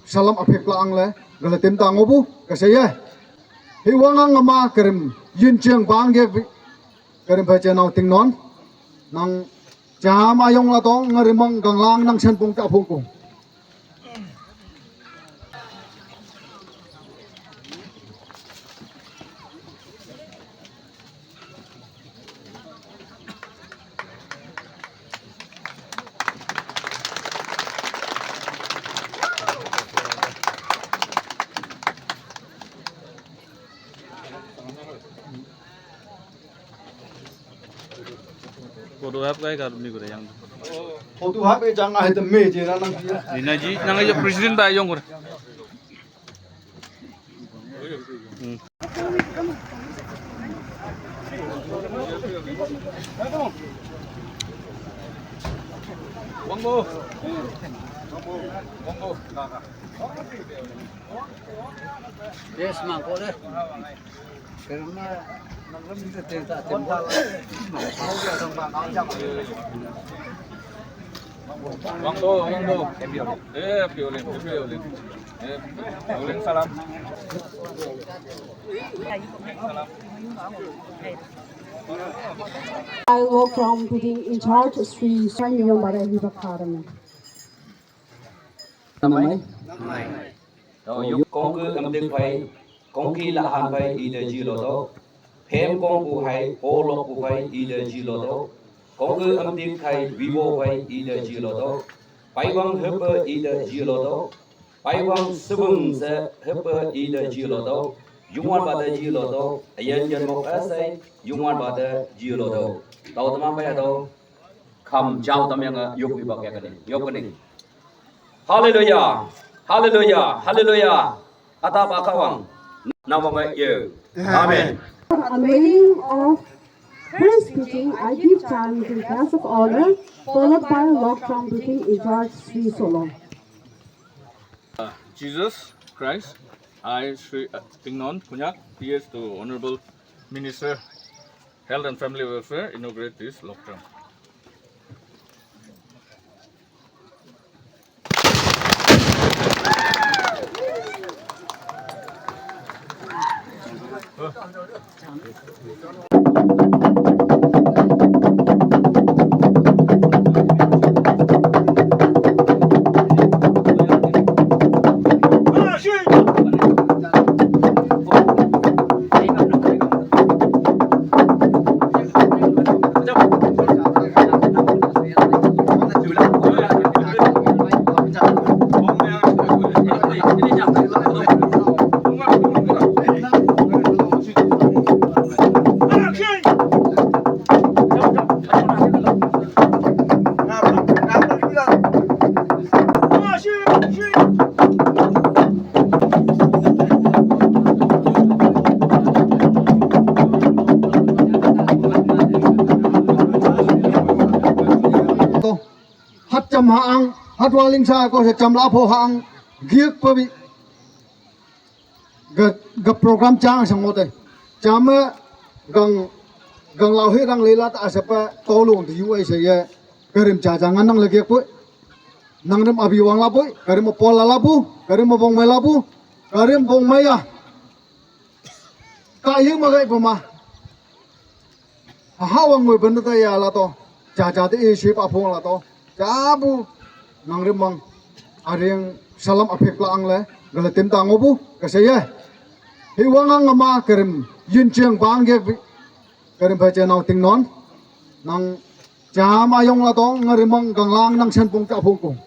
salam apek lang le galatim tangobu kasaya hiwangang ngama kerim yin chiang bang ge kerim baca nau ting non nang jama yong la tong ngarimang ganglang nang sen pung ta pung kung Photo hap kai kar ni kore yang. photo ha be jang ai te me je na nang kia Dina ji nang aja president ba yang kore. Wangbo. Wangbo. Yes, mang ko deh. Karena nanglam bisa tenta tempa. Wangbo, wangbo. Violin, violin. Violin salam. I will from being in charge Sri Sanyong Bara Hiba Karama. Namai. Rồi giúp con cứ âm tiếng phải con khi là hàn phải ý để gì lo đó thêm con phụ hay ô lô phụ phải ý để gì lo đó con cứ âm tiếng phải vivo phải ý để gì lo đó bay vang hấp ý để gì lo đó bay vang sung sẽ hấp ý để gì lo đó dùng ăn bát gì lo đó anh dân một cái say dùng ăn bát gì lo đó tàu tầm bây giờ cầm chào tầm yang dục đi bạc cái này dục cái này Hallelujah Hallelujah Hallelujah Atapa kawang Nawang you Amen Unveiling of first speaking, I give time to the guest of honor, followed by Lord from being in charge Sri Solon. Jesus Christ, I Sri Pingnon Punyak, PS to Honorable Minister Health and Family Welfare, inaugurate this lockdown. hát chăm hạng hát hoa linh sa có thể chăm lá phô hạng giết bởi vì gặp program trang sang một đây chăm gần gần lao hết đang lấy lá ta sẽ phải to luôn thì như vậy sẽ cái điểm trả chẳng năng là giết với năng điểm abi wang la với cái điểm một pol la bu cái điểm một bông mai la bu cái điểm bông mai à cái gì mà cái của mà hao người bên đây là to trả thì ship áp phong là to Jabu nang rimang ariang salam apek lang le galatim tangobu kasaya hiwangang ngama kerim yin chiang bang ge kerim baca nau ting non nang jama yong la tong ngarimang ganglang nang sen pung ta pung kung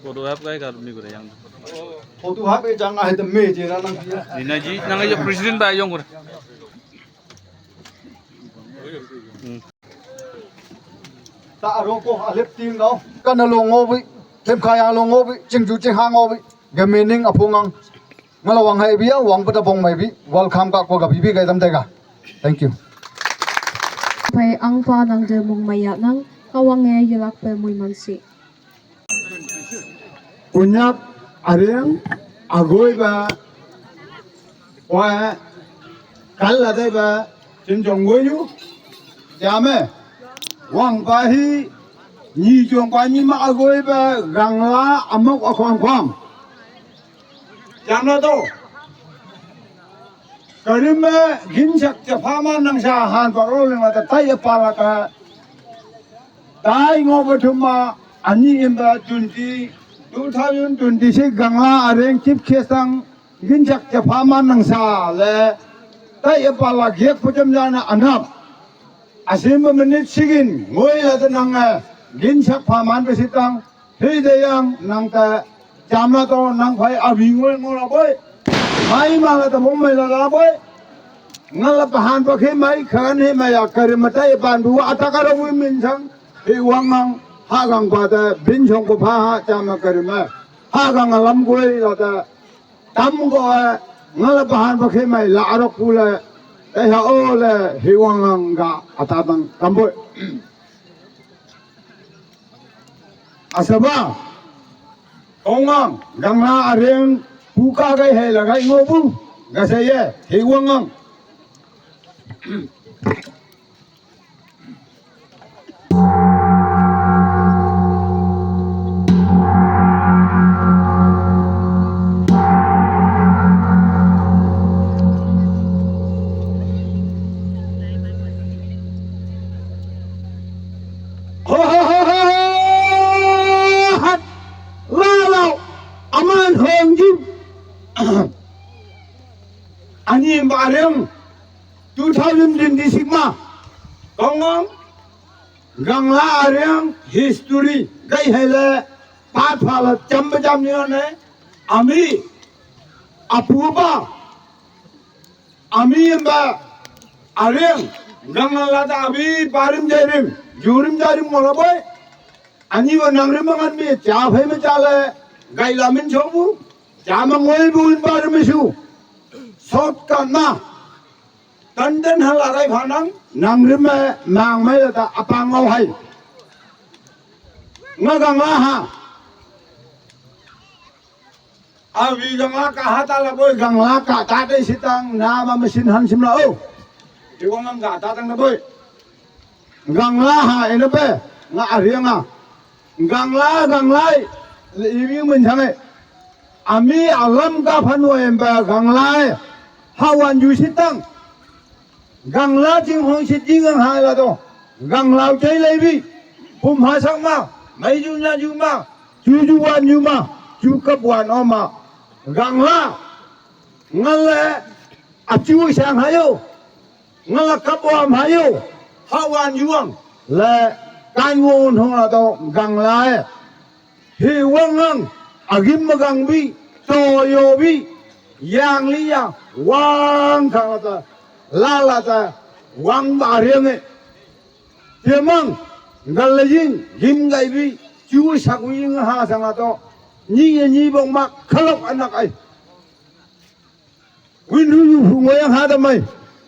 Photo hap kai kar ni kore yang. tu ha pe jang ai ta me je na nang kia Dinaji nang aja presiden ba yung ko. ta ro ko alep ting đâu kan lo ngo bi thêm khai lo ngo bi ching ju ching ha ngo bi gamening apungang ngalawang hai bi wang pata bong mai bi welcome ka ko ga bi ga dam ga thank you Pai ang pa nang de mong maya nang kawange yelak pe muy mansi. Unyap ariang agoi ba wa kal la dai ba tin jong ngoi yu ya me wang ba hi ni jong kwa ni ma agoi ba gang la amok akwang kwang ya na do karim gin sak cha pha ma nang sa han ba ro le ma ta tai pa la ka tai ngo ba thum ma ani im ba 2026 gangla areng chip khesang ginjak cha phama nang sa le tai apala ghek pujam jana anap asim minute sigin ngoi la ta nang ginjak phaman be sitang hei de yang nang ta jamna to nang phai abi ngoi ngora boy mai ma la ta mom mai la boy ngal pahan pa khe mai khan he mai akar matai pan bu atakara wi min sang he wangang hagang pada bin chong ko pha ha chama karima hagang lam goi la ta tam go ngala bahan ba khe mai la ro kula e ha o le hi wang ga atabang kambo asaba ongang gangna areng buka gai he la gai ngobu ga se ye hi wang Ani bareng 2026 ma kongong gangla areng history gai hele pat phala cham ni ne ami apuba ami ba areng gangla da abi parim jairim jurim jarim mola boy ani wa nangre mangan me cha phai me cha le gai lamin chomu cha mangoi buin parim su sot kan na tan den halarai phanang nangrim me nang mai la ta apang ngau hai ngagang la ha awi gangla ka hata la boy gangla ka ta dei sitang na ma mesin han sim la o ti wong ga ta tang na boy gangla ha ene pe nga arianga ganglai le iwi min thang ami alam ka phanwa em ba ganglai hawan yu sitang gangla jing hong sit jing ang hai la to ganglao chai lai bi phum ha sang ma mai ju na ju ma ju wan ju ma ju kap wan o ma gangla ngale a chu sang ha yo ngala kap wam ha yo hawan yuang le kan won hong la to gangla hi wang agim magang bi to yo bi yang li yang wang khang la ta wang ba riêng ấy tiềmang gal yin gim gai bi chu sak wi ha sang la to ni bong mak khalok anak ai win hu hu ngoi ha da mai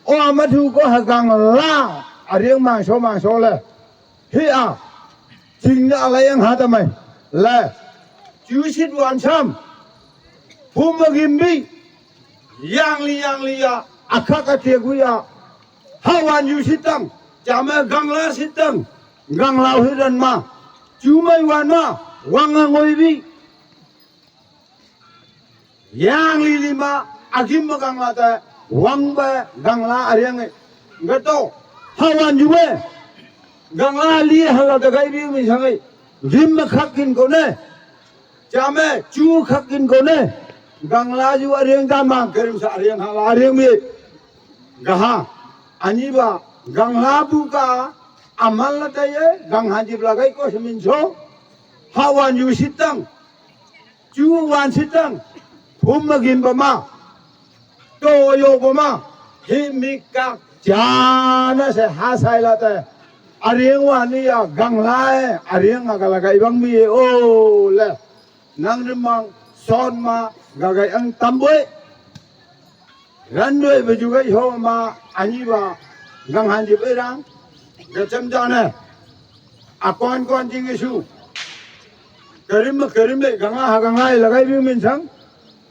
o ma thu ko ha gang la a riêng mang so le hi a jing da la yang ha da mai le chu sit wan sam phum ma gim bi yang li ya akaka te guya hawan yu sitang jama gangla sitang gangla hidan ma chumai wan ma wang ngoi bi yang li ma agim ma gangla ta wang ba gangla ariang ngato hawan yu we gangla li hala da gai bi mi sangai gim ma khakin ko ne jama chu khakin ko ne gangla ju ariang da ma kerim sa ariang hala ariang mi gaha ani ba gangla buka amal la taye gang hanjib lagai ko semin so hawan yu sitang chu wan sitang phum mà gim bờ ma to yo bờ ma hi mi các cha nó sẽ hạ sai là thế arieng wa ni ya gang lai arieng ngala gai bang mi o le nang rimang son ma ga gai ang tamboi ran doi ba ju gai ho ma ani ba gang han ji be rang ga cham ja ne a con jing isu kerim le gang lai la gai bi min sang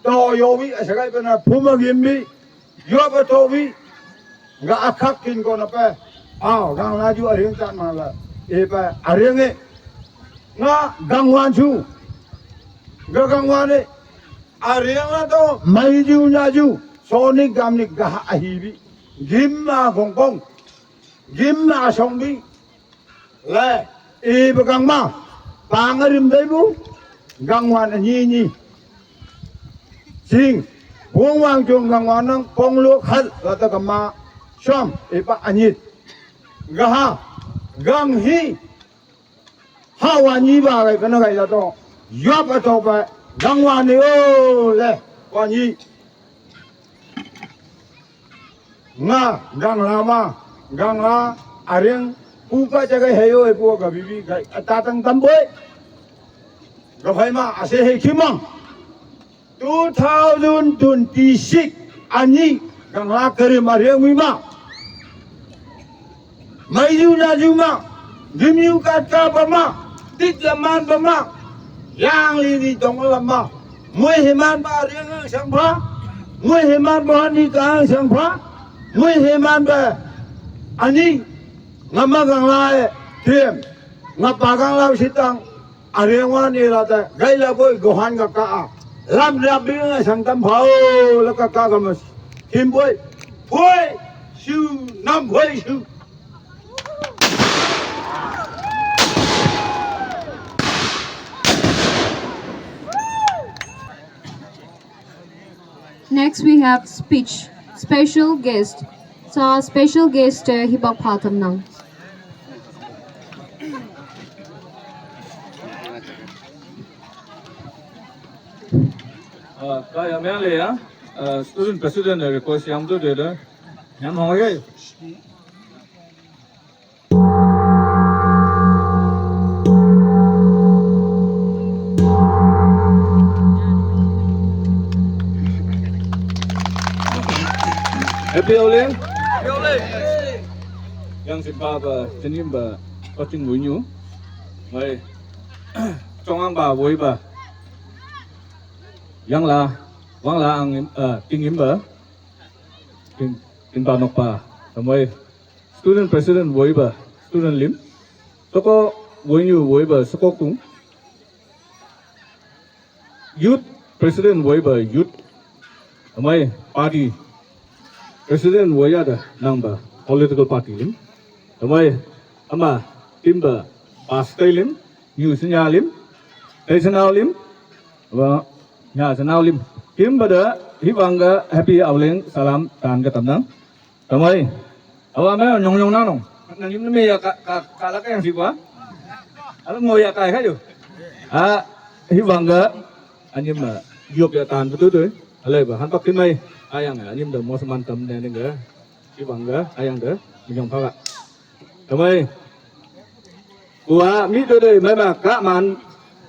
to yo bi sa gai ba na phuma gim bi yo ba to bi ga akhak kin ko na pe gang la ju arieng chat ma la e pa arieng e nga gang wan chu ga gang wan e arieng la to mai ju na ju Sonic gamnik gaha ahibi gimma gongkong gimma songbi le e bagang ma pangarim daibu gangwan ni sing buang wang chung gangwan nang kong lu khat la ta kama shom e pa anit gaha gang hi hawa ni ba ga kana ga la to yop ato pa gangwan ni o le kwa ni nga gang lama gang la arieng puka jaga heyo e puka ga bibi ga atatang tamboi ga phai ma ase he khimang 2026 ani gang la kare mariang mi ma mai ju na ju ma gimyu kat ka ba ma tik laman ba ma yang li di tong lama moi heman ba arieng sang pha moi heman ba ni ka sang pha Mui heman ba ani ngama gang lai thêm ngapa gang lau sitang ariengwan ni la ta gai la boy gohan ga ka lam rap bi nga sang tam phao la ka ka ga mas kim boy boy shu nam boy shu Next we have speech. Special guest. So our special guest Hibak Patam now. Kaya mele ya student president request yang tu dia yang mau ke Happy Oleng. Yang simpa ba jenim ba coaching vui nyu. Mai trong ang ba vui ba. Yang la wang la ang kinh im ba. Kinh ba nok ba. Mai student president vui ba. Student lim. Soko vui nyu vui ba soko kung. Youth president vui ba youth. Mai party President waya da namba political party lim, tamai ama timba pastai lim, new senya lim, national lim, wa nya national lim, timba da hibanga happy awleng salam tan ke tamnang, tamai awa me nyong na nong, nang lim me ya kala ka yang siwa, ala ngoy ya kai kayo, hibanga anyim yop ya tan betul tu, alai ba han pak timai ayang anyim da mos mantam ne nga hibanga ayang da minyong phaga tamai ua mi tu dei mai ba ka man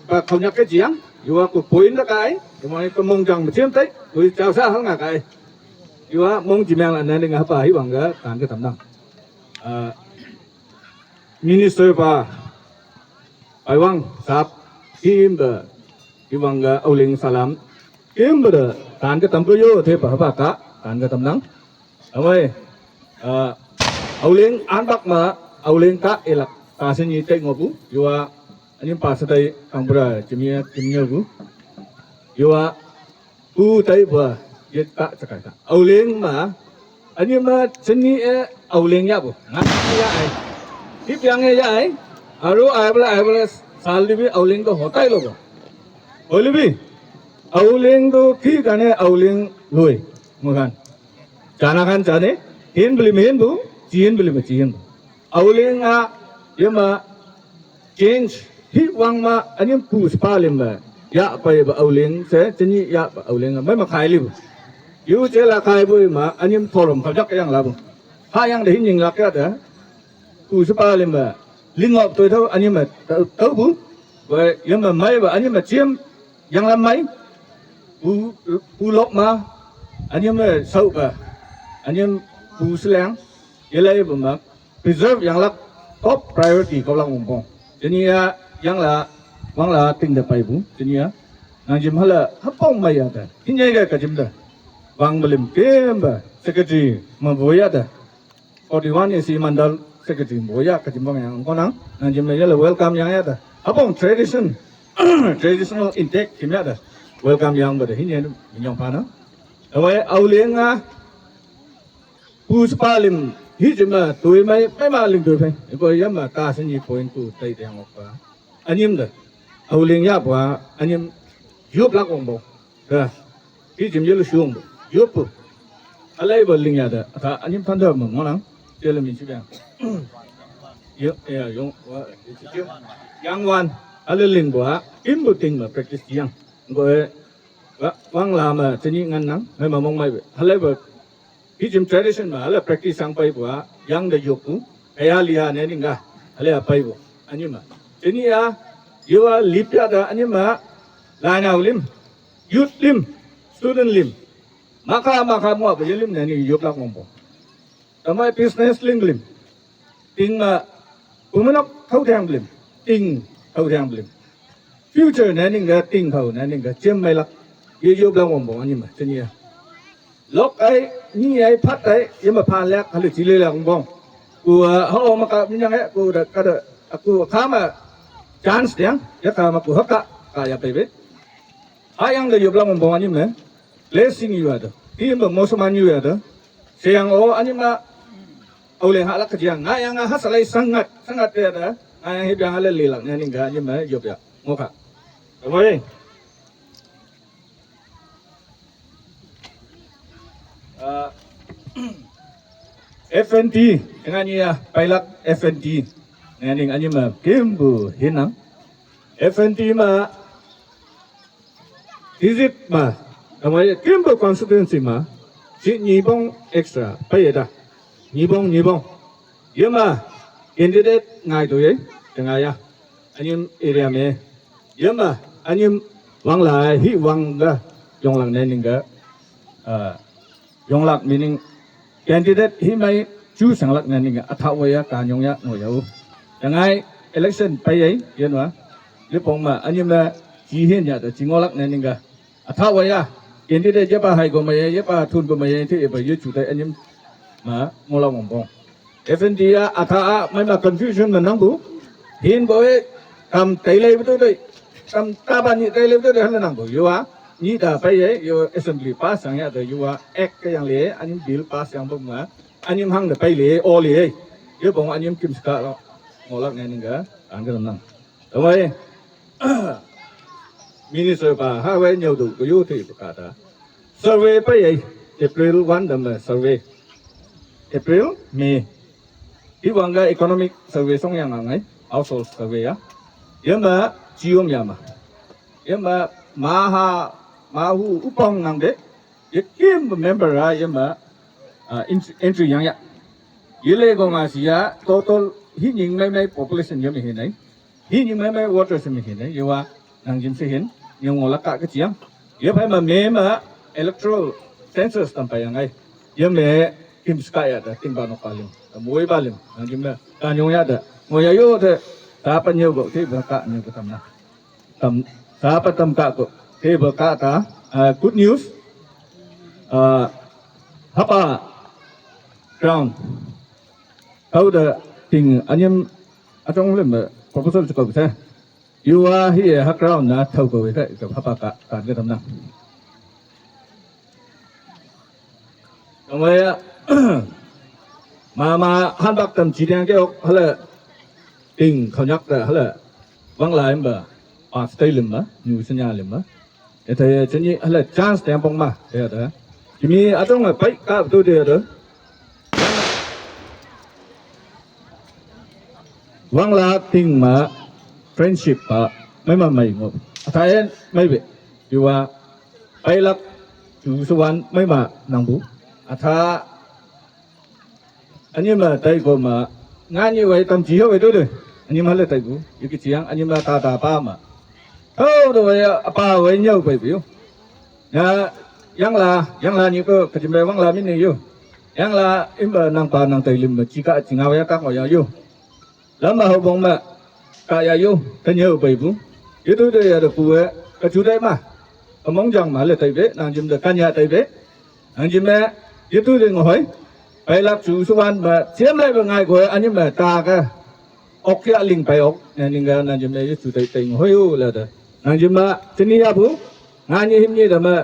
ba khong yak cái giang ua ku point da kai tamai ko mong jang chiam tai ku chao sa hang nga kai ua mong ji mang la ne nga pa hibanga tan ke tam dang minister ba aiwang sap kim da hibanga auling salam kim da tan cái tầm cơ yo thế bà cả tan cái tầm nắng ơi auling an bak ma auling ka elak ta sen ni tek ngobu yo anh pa sa tai ang bra chimia gu yo u tai ba yet ta chakai ta auling ma anh ma sen ni auling ya bu na ya ai tip yang ya ai aro ai bla sal di bi auling to hotai lo ba oli bi Auling tu khi cái này auling lùi, mua kan, chana kan chane, hiên beli hiên bu, chiên beli chiên. Auling nhưng mà change, hi wang ma, anh em pu spa lim ba, ya pai ba auling se chini ya ba auling mai ma khai li yu che la khai bu ma anyim thorom ka jak yang la bu ha yang de hin la ka da ku su pa lim ba linh ngọc tôi thôi anyim ma tau bu và yam ma mai ba anyim ma chiêm yang lam mai bu lok ma anyim ma sau ba anyim bu slang ye lai ba ma preserve yang la top priority ko lang bong chini ya yang la wang la ting da pai bu chini ya nang jim hala hapong mai ya da hin ye ga ka jim da wang belim kem ba secretary ma boya da 41 is mandal secretary boya ka jim bang yang ko nang nang jim ya la welcome yang ya da hapong traditional intake kim ya da welcome yang ba da hin ye min yong pa na awai auleng a pu spalim hi jim ma tui mai ma ling tui phai ko yam ma ta sin yi point ku tai yang ok pa anyim da auleng ya ba anyim yup lak ong bo da hi jim yelu shung bo yup alai ba ling ya da ta anyim than da mo nang je le min chi bang yo ya yong wa chi yang wan ale ling bo im bu ting ma practice yang go wang la ma chini ngan nang mai ma mong mai alai ba hi jim tradition ma ala practice sang pai bo yang da yup ku aya liha ne ning ga ale pai bo anyim ma chini ya you are lipya da anyim ma la na lim youth lim student lim maka mo ba lim ne ni yup lak mong bo tamai business lim ting ma pumanok thau thang lim ting thau thang lim future ne ning ga ting thau ne ning ga chem mai lak yup lak mong bo anyim ma chini ya lok ai ni ai phat ai yem ma phan lek halu chi le la ngong bong ku ho ma ka nyang ai ku da ka da ku kha ma chance yang ya ka ma ku ha ka ya pe be ayang le yup la ngong bong anyim le blessing you ada ti ma mo saman you ada sayang o anyim ma au le ha lak ka jiang nga yang ha salai sangat ya da nga yang hibyang ale le lak ne ning ga anyim ma yup ya ngo ka oi FNT dengan ya pilot FNT dengan anjing ma kembu hinang FNT ma visit ma namanya kembu constituency ma si nyibong extra payah nyibong ya ma candidate ngai tu ye dengan ya anjing area me ya ma anjing wang lai hi wang ga yong lang nening ga yong lak meaning candidate hi mai chu sang lak nan ninga athaw ya ka nyong ya no yau dangai election pai ai yen wa le pong ma anyim la ji hin ya da jingol lak nan ninga athaw ya candidate je pa hai go ma ye pa thun go ma ye thi ba yu chu tai anyim ma ngol mong bong FND ya atha mai ma confusion na nang bu hin bo e kam tai lai bu tu kam ta ba ni tai lai bu tu han nang bu yu wa ni da pai ye yo assembly pass sang ya da yu wa act ka yang le anyim bill pass yang bong ma anyim hang da pai le o le yo bong anyim kim ska lo ngolak ne ning ga an ga nang da wai minister ba ha wai nyau du ko yo thi ka da survey pai ye April 1 da ma survey April May di wang ga economic survey song yang ngai household survey ya yama jiom yama yama mahu upong nang de ye kim member ra yama entry yang ya yele go nga sia total hi ning mai population yam hi nai hi ning mai water sim hi nai yawa nang jim se hin yong ngol ka chiang ye phai ma me ma electoral census tam pa yang ai ye me kim ska ya da ting ba no ka lim moi ba lim nang jim na ka nyong ya da ngo ya yo de ta pa nyu go thi ba ka nyu ka tam na tam ta pa tam ka go thế bờ cá ta good news hapa ground kau da ting anyam atong lem proposal cho kau sa you are here ha ground na thau ko ka hapa ka ga tam na kamaya mà han bak tam chi dang ke ok hala ting khau nyak da hala wang lai ba stay lim ma new sanya lim ma thế cho như là chance để bóng mà thế đó chỉ mi ở trong là phải cả tôi đều đó vâng là tình mà friendship à mấy mà mày ngộ ไทยไม่เบอยู่ว่าไปลักจูสวรรค์ไม่มานังบุอาทาอันนี้มาไต่ก็มางานนี้ไว้ทำจีเอาไว้ด้วยอันนี้มาเลยไต่กูอยู่กี่เชียงอันนี้มาตาป้ามาเฮ้ยตัวป้าไว้เงี้ยไปอยู่นะยังลานี่ก็กระจิมไปวังลาไม่เนี่ยอยู่ยังลาอิมบนางปานางไต่ลิมจีกะจิงเอาไว้ตั้งไว้อยู่แล้วมาเขาบอกมากายอยู่กันเยอะไปบุอยู่ตัวเดียวกูก็ชูได้มาอมองจังมาเลยไต่เบนางจิมเด็กกันยาไต่เบนางจิมแม่อยู่ตัวเดียวหอยไปรับจูสวรรค์มาเสียมเลยเป็นไงกูอันนี้มาตากะออกแค่ลิงไปออกเนี่ยลิงกันนางจิมแม่อยู่ตัวไต่หอยอยู่แล้วเด้อนางจิมมาที่นี่อะบุงานนี้หิมนี่เด้อมา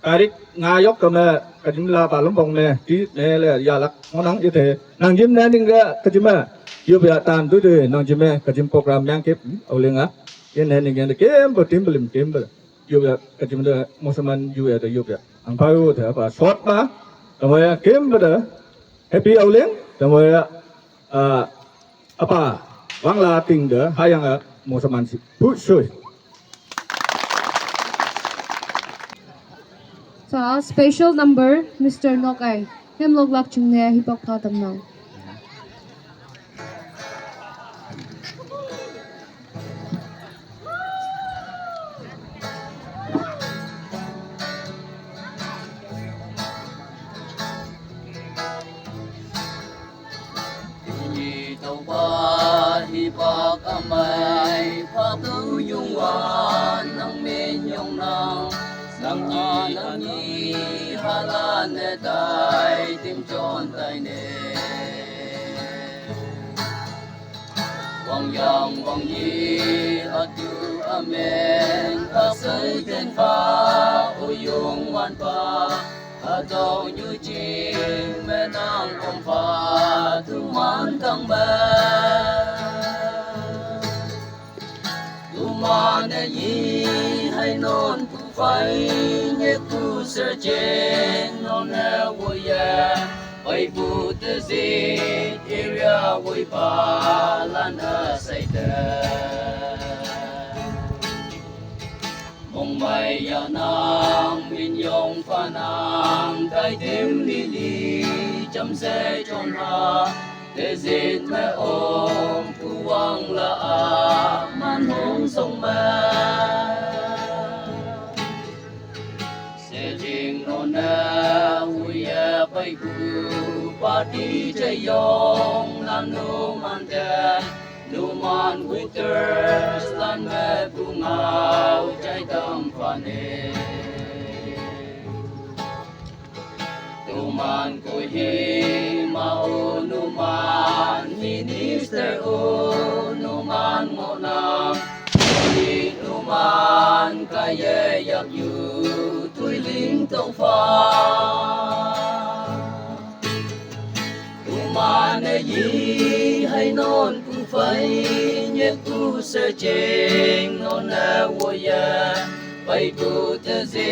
การิกงายกก็มากระจิมลาปาล้มบงเนี่ยที่เนี่ยเลยยาลักงอนังอยู่เถอะนางจิมเนี่ยลิงก็กระจิมมาอยู่แบบตามตัวเดียวนางจิมแม่กระจิมโปรแกรมยังเก็บเอาเรื่องอ่ะยันเนี่ยลิงกันเก็บทีมบลิมทีมบลิมอยู่แบบกระจิมเด้อมุสลิมอยู่แบบอยู่แบบอังพายุเถอะป่ะช็อตมาทำไมเก็บแบบแฮปปี้เอาเรื่องทำไมapa wang la ting de hayang mo saman si pu shui So special number Mr. Nokai hem log lak chung ne hipok tha tam nang Bác amai pháp tu dung wan nang min yong nang nang nang ni halan ne tai tim chon tai ne wang yi atu amen ta sai ten fa u yung wan pa a dong như chim mẹ nang om fa tu man thang ba mà ne yi hay non tu phải nhớ tu sơ chen non ne wo ya bai bu te zi area wo pa lan a sai te mong mai ya nang min yong pha nang tai tim li li chăm se chon ha để dệt mẹ ôm tu wang la a man hong sông ma se jing non na huya pai ku pa ti chai yong lan no man te no man withers lan mẹ bu ngao chai tam pha ne tu man ko hi ma o nu man minister o nu man mo na ni nu man ka ye yak yu tui ling tong fa tu man ne yi hay non ku fai nhẹ ku sơ cheng non na wo ya bai ku te ze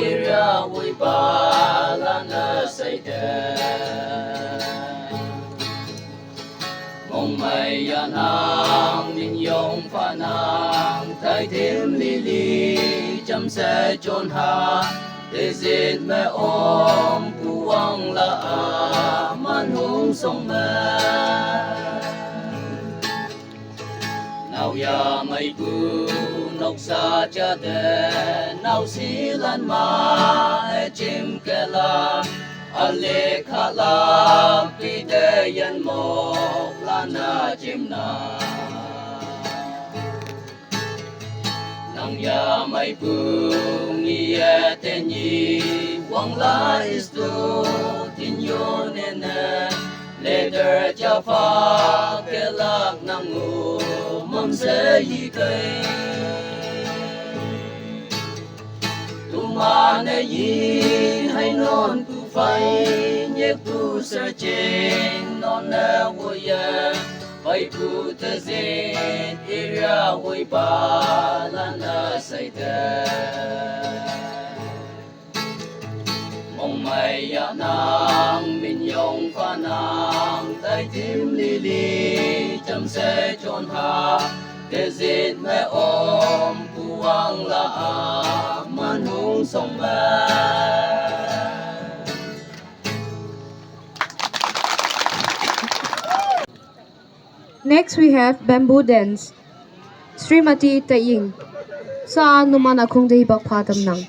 area wo ba la na sai de mong mai ya nang min yong pha nang tai thêm li li chăm se chon ha để dệt mẹ ôm tu wang la a man hong song ma nào ya mai bu nóc sa cha de nào si lan ma chim ke la ale kha la pi de yan mo la na chim na nang ya mai bu ni ya te ni wang la is tu tin yo ne na later cha fa ke lak nang u mong sẽ y cây tu mà ne yi hay non tu phải nhớ tu sơ chen non ne wo ya phải tu te zen area wo ba lan na sai te mong mai ya nang min yong pha nang tai tim li li chăm se chon ha Tezit me om puang la manung song ba. Next, we have bamboo dance. Srimati Taying. Sa numan akong dahibak patam nang.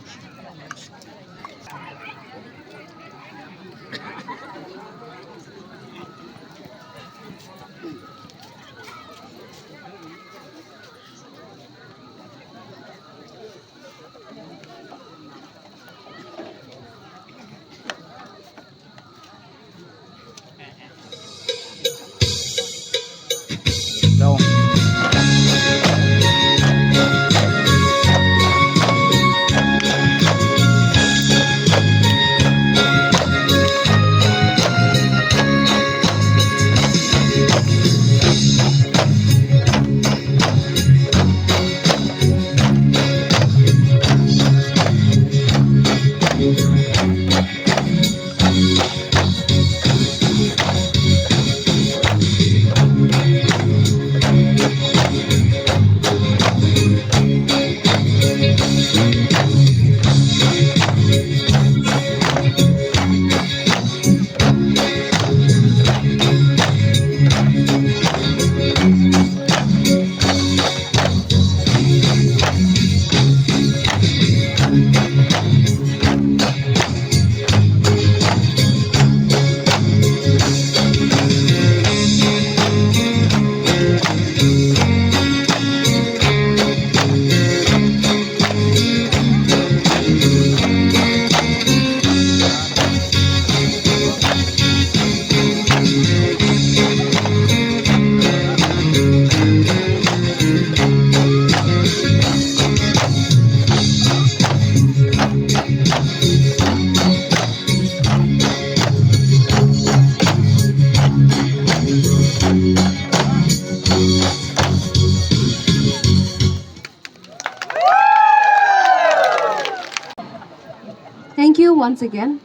Thank you once again.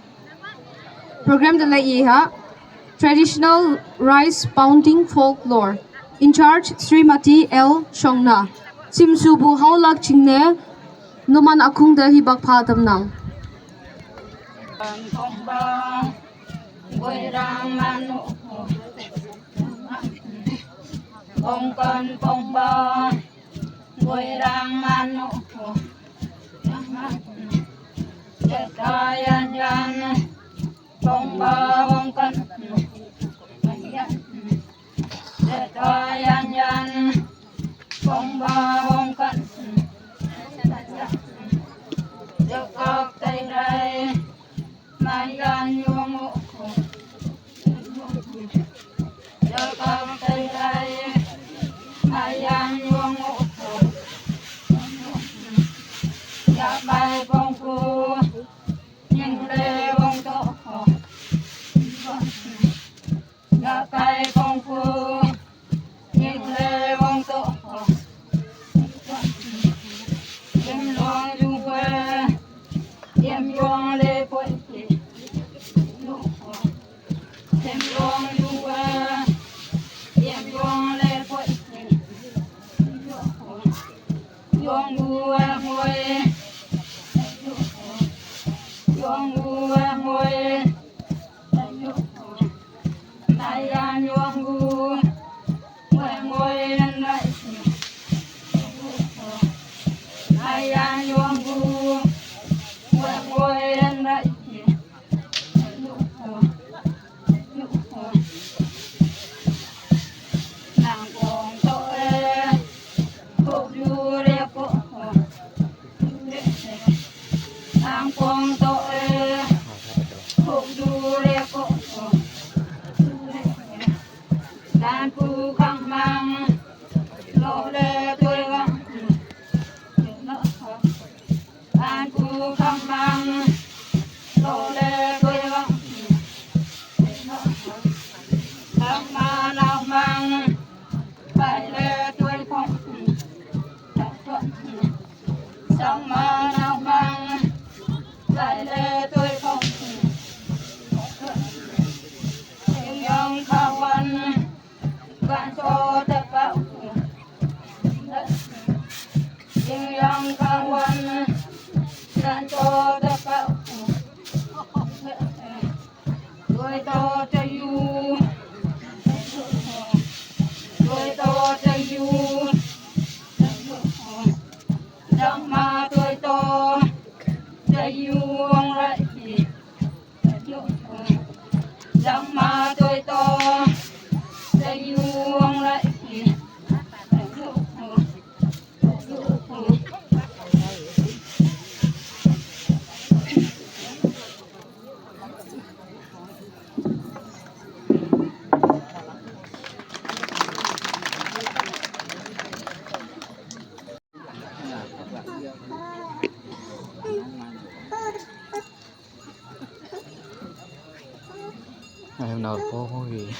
Program de la Iha, Traditional Rice Pounding Folklore. In charge, Srimati L. Shongna. Simsubu Haulak Chingne, Numan Akung de Hibak Patam Nang. Bông con bông bò ngồi rang manu Jaya jan bông bò bông con Jaya jan bông bò bông con Jakak tay ray mayan yung Jakak tay ray Ayan yung Gabay bong ku Những lê bong to Gabay bong ku Những lê bong to Yếm loang du quê Yếm loang lê quê Yếm loang du quê tôi to cho you tôi to cho you đâm mà tôi to cho you ông lại đâm mà tôi to cho you ông lại ngày hôm nào có gì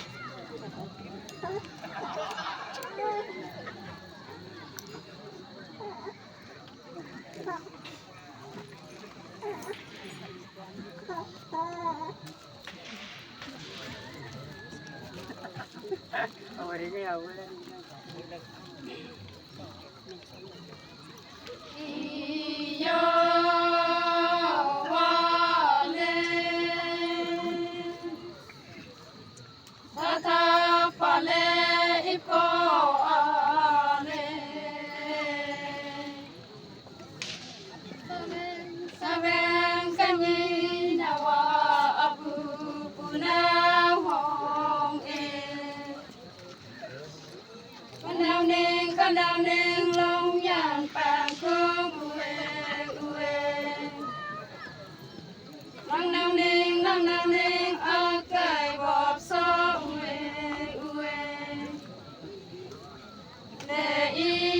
Down in long young back Long down in a guy bob so away. There is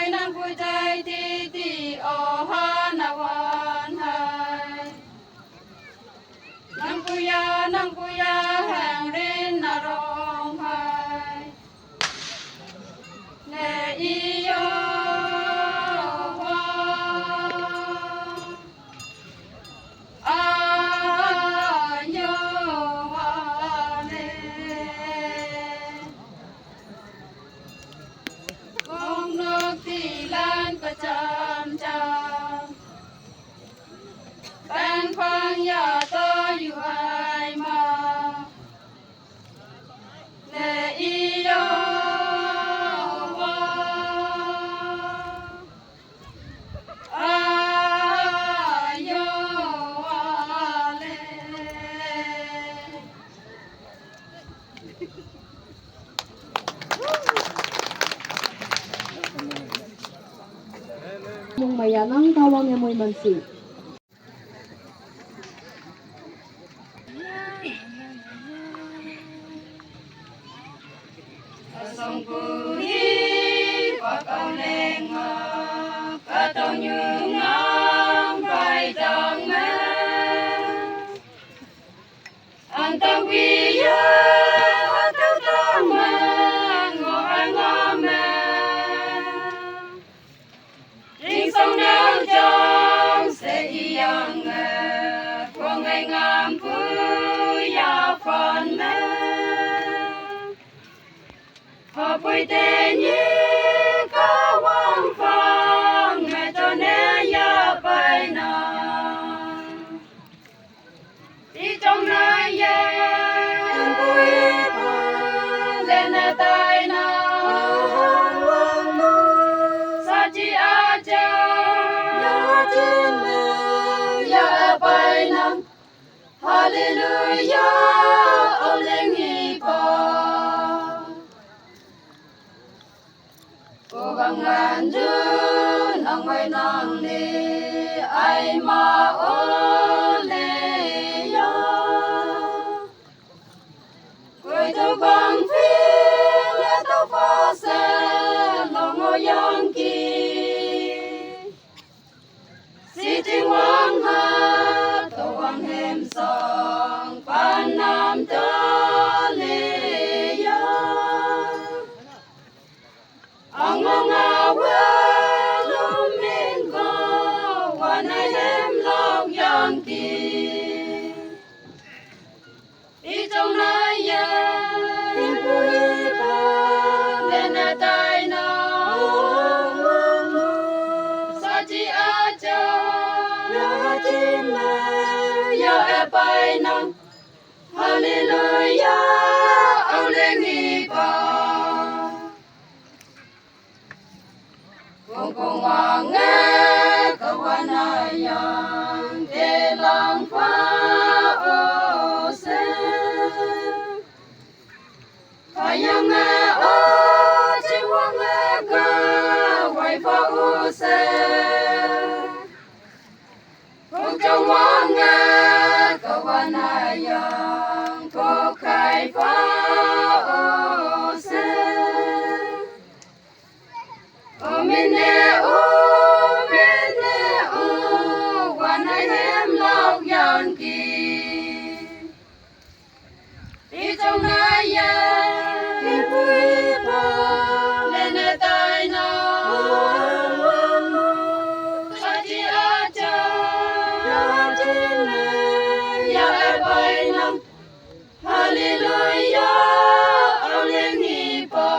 Nang pujai ti ti oh hana wan hai Nang puya hang rin na rong hai Ne iyo wa ayo wa ne Kong nước thì lan và chạm chạm Ban khoang nhà tôiอยู่ai mà Nè y yo wa ayo wa le Mong mayanang tawang yamoy mansi. Sông Curi qua cầu lên cả tàu như ngang bay đằng mê anh ta quy anh ta tông mê ngồi ngắm mê riêng sông nào trong sẽ yên qua ngày ngắm vui ya phần mê Họ bùi tên như có quang phang Mẹ cho nên ya bay nà Đi trong nơi yên bùi phang Lên nè tay nà Sa chi a cha Ya chín mê Ya bay nà Hallelujah Ông lên hi phang Cô gắng ngàn dư nang mai nang ni ai ma o le ya Cô tu con phi Hayanga o chiwanga ka waifa use Kujawanga kawanayang ko kay fa ose Omine wanayem lau yang ki Trong nay ibu nene tai na Saji aja ya ebai nang Hallelujah oleng iba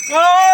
Go!